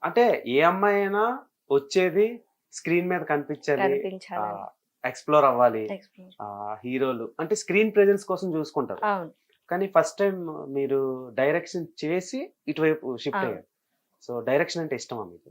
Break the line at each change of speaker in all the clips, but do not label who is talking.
అంటే ఏ అమ్మాయి అయినా వచ్చేది స్క్రీన్ మీద కనిపించాలి,
కనిపించాలని
ఎక్స్‌ప్లోర్ అవ్వాలి.
ఎక్స్‌ప్లోర్.
హీరోలు అంటే స్క్రీన్ ప్రెజెన్స్ కోసం చూసుకుంటారు.
అవును.
కానీ ఫస్ట్ టైమ్ మీరు డైరెక్షన్ చేసి ఇటువైపు షిఫ్ట్
అవును.
అయ్యారు. సో, డైరెక్షన్ అంటే ఇష్టమా మీకు?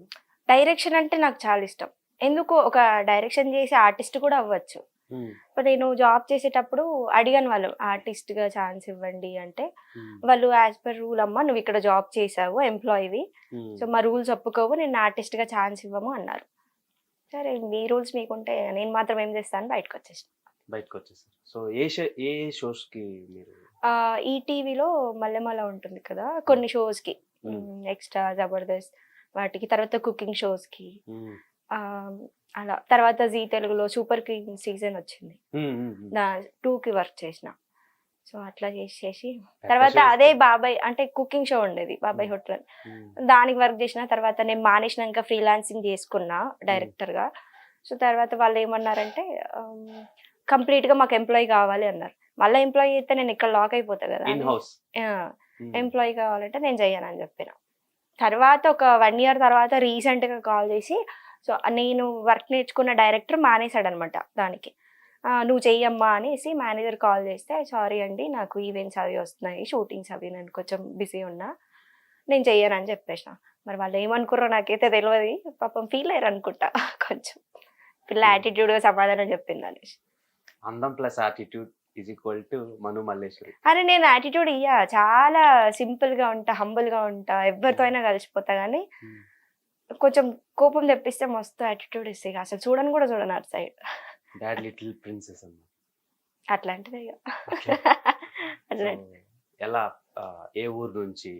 డైరెక్షన్ అంటే నాకు చాలా ఇష్టం. ఎందుకు ఒక డైరెక్షన్ చేసి ఆర్టిస్ట్ కూడా అవ్వచ్చు.
హ్మ్.
ఇప్పుడు నేను జాబ్ చేసేటప్పుడు అడిగాను వాళ్ళు ఆర్టిస్ట్‌గా ఛాన్స్ ఇవ్వండి అంటే,
హ్మ్.
వాళ్ళు యాస్ పర్ రూల్ అమ్మా నువ్వు ఇక్కడ జాబ్ చేసావు ఎంప్లాయివి.
హ్మ్.
సో, మా రూల్స్ ఒప్పుకోవు నిన్ను ఆర్టిస్ట్‌గా ఛాన్స్ ఇవ్వము అన్నారు. సరే మీ రూల్స్ మీకుంటే నేను మాత్రం ఏం చేస్తాను బయటకొచ్చేసిన.
బయటకొచ్చేసారు. సో, ఏ షోస్‌కి మీరు?
ఈటీవీలో 'మల్లెమాల' ఉంటుంది కదా! కొన్ని షోస్‌కి
హ్మ్.
ఎక్స్ట్రా, జబర్దస్త్ వాటికి, తర్వాత కుకింగ్ షోస్‌కి
హ్మ్.
ఆహ్, అలా. తర్వాత జీ తెలుగులో 'సూపర్ క్వీన్' సీజన్ వచ్చింది.
హ్మ్. హ్మ్. హ్మ్.
2కి వర్క్ చేసిన. సో, అట్లా చేసి
పెద్ద
తర్వాత
షోస్.
అదే బాబాయ్ అంటే కుకింగ్ షో ఉండేది 'బాబాయ్
హ్మ్.
హోటల్' అని.
హ్మ్.
దానికి వర్క్ చేసిన తర్వాత నేను మానేసినంక ఫ్రీలాన్సింగ్ చేసుకున్నా
హ్మ్.
డైరెక్టర్‌గా. సో, తర్వాత వాళ్ళేమన్నారంటే కంప్లీట్‌గా మాకు ఎంప్లాయీ కావాలి అన్నారు. మళ్ళా ఎంప్లాయీ అయితే నేను ఇక్కడ లాక్ అయిపోతా కదా!
ఇన్
అని
హౌస్.
ఆ!
హ్మ్.
ఎంప్లాయీ కావాలంటే నేను చెయ్యనని చెప్పిన. తర్వాత ఒక 1 ఇయర్ తర్వాత రీసెంట్‌గా కాల్ చేసి సో, నేను వర్క్ నేర్చుకున్న డైరెక్టర్ మానేసాడనమాట దానికి. "నువ్వు చెయ్యమ్మా" అనేసి మేనేజర్ కాల్ చేస్తే, "సారీ అండి నాకు ఈవెంట్స్ అవి వస్తున్నాయి. షూటింగ్స్ అవి నేను కొంచెం బిజీ ఉన్నా. నేను చెయ్యనని" చెప్పేసిన. మరి వాళ్ళేమనుకుర్రో నాకైతే తెలవది. పాపం ఫీల్ అయ్యారనుకుంటా కొంచెం. పిల్ల
హ్మ్.
యాటిట్యూడ్‌గా సమాధానం చెప్పిందనేసి.
అందం plus attitude is equal to Manu Malleswari.
అరే! నేను యాటిట్యూడ్ ఇయ్య. చాలా సింపుల్‌గా ఉంటా, హంబుల్‌గా ఉంటా. ఎవ్వరితో
హ్మ్.
అయినా కలిసిపోతా గానీ,
హ్మ్.
కొంచెం కోపం తెప్పిస్తే మస్తు యాటిట్యూడ్ ఇస్తా ఇగ. అసలు చూడను గూడా చూడను అటు సైడ్.
డాడ్ లిటిల్ ప్రిన్సెస్ అన్నమాట.
అట్లాంటిదే ఇగ.
అట్లా. సో,
అట్లాంటి
ఎలా ఏ ఊరు నుంచి?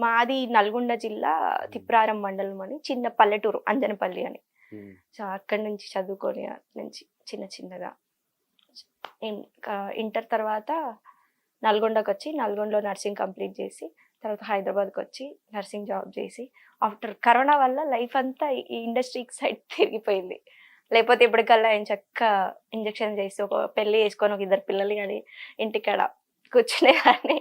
మాది నల్గొండ జిల్లా
హ్మ్.
తిప్రారం మండలం అని చిన్న పల్లెటూరు అంజనపల్లి అని.
హ్మ్.
సో, అక్కడి నుంచి చదువుకొని అటు నుంచి చిన్న చిన్నగా ఇంకా ఇంటర్ తర్వాత నల్గొండకొచ్చి నల్గొండలో నర్సింగ్ కంప్లీట్ చేసి, తర్వాత హైదరాబాద్‌కొచ్చి నర్సింగ్ జాబ్ చేసి, ఆఫ్టర్ కరోనా వల్ల లైఫ్ అంతా ఈ ఇండస్ట్రీకి సైడ్ తిరిగిపోయింది. లేకపోతే ఇప్పటికల్లా ఎంచక్కా ఇంజెక్షన్ చేసి, ఒక పెళ్లి చేసుకొని, ఒక ఇద్దరు పిల్లల్ని కని ఇంటికాడ కూర్చునేదాన్ని.